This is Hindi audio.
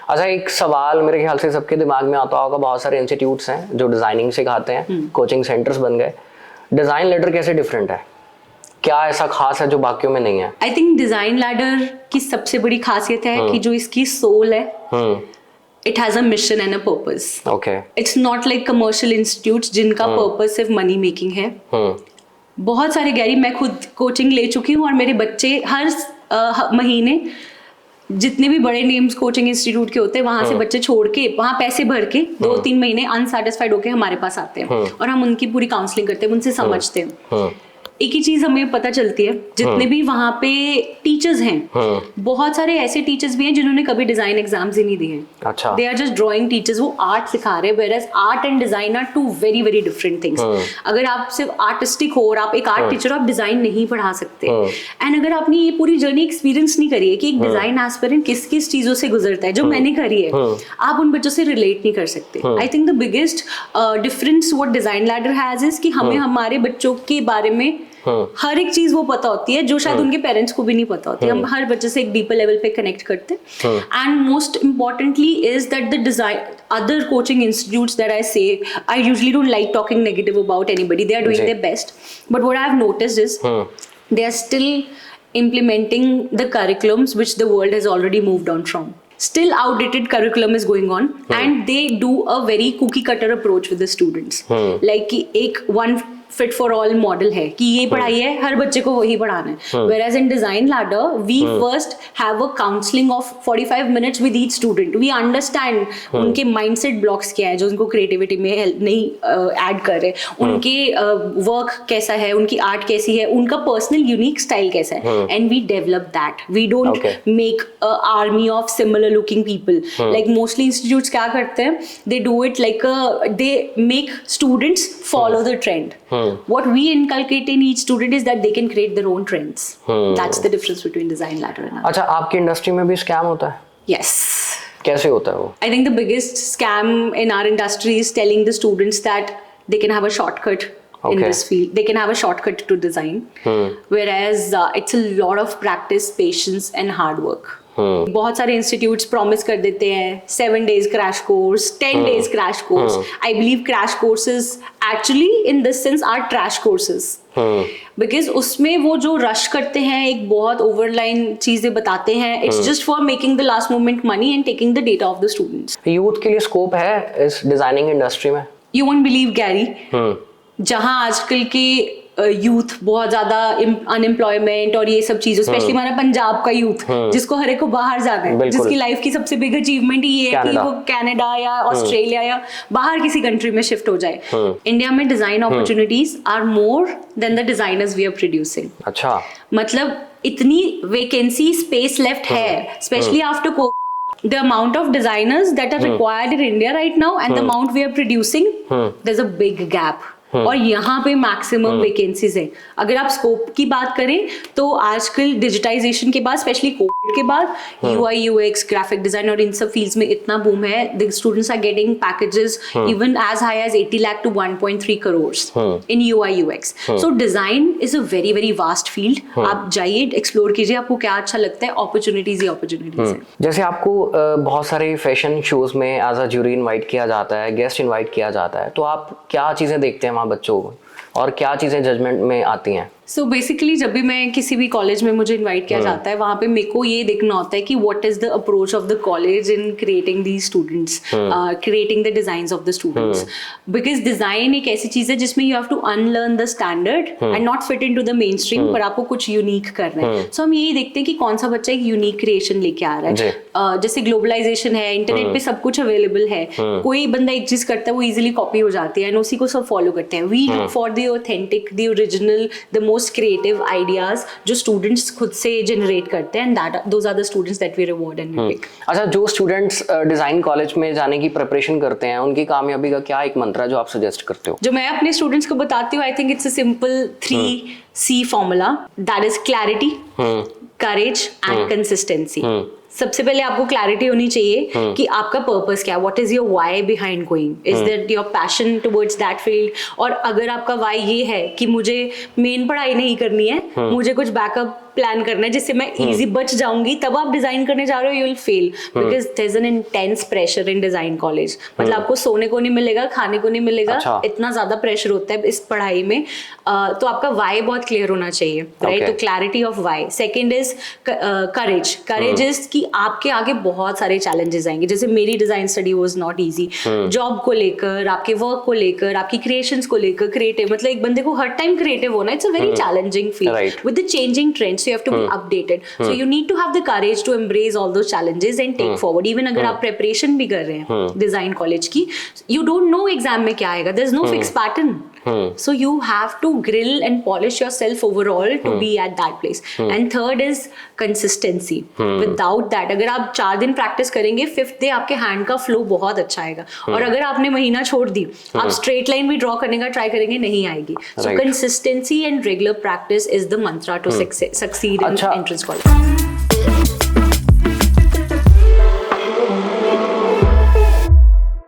अच्छा, एक सवाल मेरे ख्याल से सबके दिमाग में आता होगा, बहुत सारे इंस्टीट्यूट्स हैं जो डिजाइनिंग सिखाते हैं, कोचिंग सेंटर्स बन गए, डिजाइन लैडर कैसे डिफरेंट है? क्या ऐसा खास है जो बाकियों में नहीं है? आई थिंक डिजाइन लैडर की सबसे बड़ी खासियत है कि जो इसकी सोल है, it has a mission and a purpose. Okay. It's not like commercial institutes जिनका पर्पस सिर्फ मनी मेकिंग है. बहुत सारे गैरी, मैं खुद कोचिंग ले चुकी हूँ और मेरे बच्चे हर महीने जितने भी बड़े नेम्स कोचिंग इंस्टीट्यूट के होते हैं वहां से बच्चे छोड़ के, वहां पैसे भर के 2-3 महीने अनसेटिस्फाइड होके हमारे पास आते हैं और हम उनकी पूरी काउंसलिंग करते हैं, उनसे समझते हैं. एक ही चीज हमें पता चलती है, जितने भी वहां पे टीचर्स हैं, बहुत सारे ऐसे टीचर्स भी हैं जिन्होंने कभी डिजाइन एग्जाम्स ही नहीं दिए. अच्छा. They are just drawing teachers, वो आर्ट सिखा रहे हैं, whereas art and design are two very very different things. अगर आप सिर्फ आर्टिस्टिक हो और आप एक आर्ट टीचर हो, आप डिजाइन नहीं पढ़ा सकते. एंड अगर आपने ये पूरी जर्नी एक्सपीरियंस नहीं करी है कि एक डिजाइन एस्पिरेंट किस किस चीजों से गुजरता है, जो मैंने करी है, आप उन बच्चों से रिलेट नहीं कर सकते. I think the biggest difference what design ladder has is कि हमें हमारे बच्चों के बारे में हर एक चीज वो पता होती है जो शायद उनके पेरेंट्स को भी नहीं पता होती. हम हर बच्चे से एक डीपर लेवल पे कनेक्ट करते हैं. And most importantly is that the design other coaching institutes that I say, I usually don't like talking negative about anybody. They are doing their best, but what I have noticed is they are still implementing the curriculums which the world has already moved on from. Still outdated curriculum is going on and they do a very cookie cutter approach with the students. Like कि एक one fit for all model है कि ये पढ़ाई है, हर बच्चे को वही पढ़ाना है. Whereas in design ladder we first have a counseling of 45 minutes with each student. We understand उनके mindset blocks क्या है जो उनको creativity में help नहीं add कर रहे, उनके work कैसा है, उनकी art कैसी है, उनका personal unique style कैसा है, and we develop that. We don't make a army of similar looking people. Like mostly institutes क्या करते हैं, they do it like they make students follow the trend. What we inculcate in each student is that they can create their own trends. That's the difference between design ladder and others. अच्छा, आपकी इंडस्ट्री में भी स्कैम होता है? Yes. कैसे होता है वो? I think the biggest scam in our industry is telling the students that they can have a shortcut in this field. They can have a shortcut to design. Whereas it's a lot of practice, patience and hard work. बहुत सारे इंस्टीट्यूट्स प्रॉमिस कर देते हैं 7 days crash course, 10 days crash course. I believe crash courses actually in this sense are trash courses, because उसमें वो जो रश करते हैं, एक बहुत ओवरलाइन चीजें बताते हैं. It's just for making the last moment money and taking the data of the students. Youth के लिए स्कोप है इस डिजाइनिंग इंडस्ट्री में? यू वोंट बिलीव गैरी, जहां आजकल के यूथ बहुत ज्यादा अनएम्प्लॉयमेंट और ये सब चीजें, स्पेशली हमारा पंजाब का यूथ जिसको हर एक को बाहर जाना है, जिसकी लाइफ की सबसे बिग अचीवमेंट ये है कि वो कनाडा या ऑस्ट्रेलिया या बाहर किसी कंट्री में शिफ्ट हो जाए. इंडिया में design opportunities are more than the designers we are producing. अच्छा, मतलब इतनी वैकेंसी स्पेस लेफ्ट है, specially after COVID. The amount of designers that are required in India right now and the amount we are producing, there's a big gap. और यहाँ पे मैक्सिमम वैकेंसीज है. अगर आप स्कोप की बात करें तो आजकल डिजिटाइजेशन के बाद, स्पेशली कोविड के बाद, UI UX ग्राफिक डिजाइन और इन सब फील्ड्स में इतना बूम है. The students are getting packages even as high as 80 lakh to 1.3 crores in UI UX. So design is a very very vast field. आप जाइए, एक्सप्लोर कीजिए, आपको क्या अच्छा लगता है. अपॉर्चुनिटीज ही अपॉर्चुनिटीज है. जैसे आपको बहुत सारे फैशन शोज में एज अ ज्यूरी इनवाइट किया जाता है, गेस्ट इनवाइट किया जाता है, तो आप क्या चीजें देखते हैं बच्चों को और क्या चीजें जजमेंट में आती हैं? सो बेसिकली जब भी मैं किसी भी कॉलेज में मुझे इनवाइट किया जाता है, वहाँ पे मेरे को ये देखना होता है कि what is the approach of the college in creating these students, creating the designs of the students. Because design एक ऐसी चीज है जिसमें you have to unlearn the standard and not fit into the mainstream, पर आपको कुछ यूनिक करना है. सो हम यही देखते हैं कि कौन सा बच्चा एक यूनिक क्रिएशन लेके आ रहा है. जैसे ग्लोबलाइजेशन है, इंटरनेट पे सब कुछ अवेलेबल है, कोई बंदा एक चीज करता है वो इजिली कॉपी हो जाती है एंड उसी को सब फॉलो करते हैं. We look for the authentic, the original, the most creative ideas जो स्टूडेंट्स खुद से जनरेट करते हैं, and those are the students that we reward and we pick. अच्छा, जो स्टूडेंट्स डिजाइन कॉलेज में जाने की प्रिपरेशन करते हैं, उनकी कामयाबी का क्या एक मंत्र है जो आप सजेस्ट करते हो? जो मैं अपने स्टूडेंट्स को बताती हूँ, I think it's a simple 3C formula, that is clarity, courage and consistency. सबसे पहले आपको क्लैरिटी होनी चाहिए कि आपका पर्पस क्या है, what is your why behind going, is that your passion towards that field. और अगर आपका व्हाई ये है कि मुझे मेन पढ़ाई नहीं करनी है, मुझे कुछ बैकअप प्लान करना है जिससे मैं इजी बच जाऊंगी, तब आप डिजाइन करने जा रहे हो, you will fail because there is an intense pressure in design college. मतलब आपको सोने को नहीं मिलेगा, खाने को नहीं मिलेगा, अच्छा। इतना ज्यादा प्रेशर होता है इस पढ़ाई में। तो आपका व्हाई बहुत क्लियर होना चाहिए, राइट? तो clarity of why. Second is courage. Courage is कि आपके आगे बहुत सारे चैलेंजेस आएंगे। जैसे मेरी design study was not easy, job को लेकर, आपके वर्क को लेकर, आपकी क्रिएशंस को लेकर, क्रिएटिव, मतलब एक बंदे को हर टाइम क्रिएटिव होना, it's a very challenging field with the changing trends, so you have to be updated, so you need to have the courage to embrace all those challenges and take forward. Even अगर आप preparation भी कर रहे हैं design college की, you don't know exam में क्या आएगा, there's no fixed pattern, so you have to grill and polish yourself overall to be at that place. And third is consistency. Without that, अगर आप 4 दिन practice करेंगे, 5th day आपके hand का flow बहुत अच्छा आएगा। और अगर आपने महीना छोड़ दी, आप straight line भी draw करने का try करेंगे, नहीं आएगी। So consistency and regular practice is the mantra to succeed in entrance college.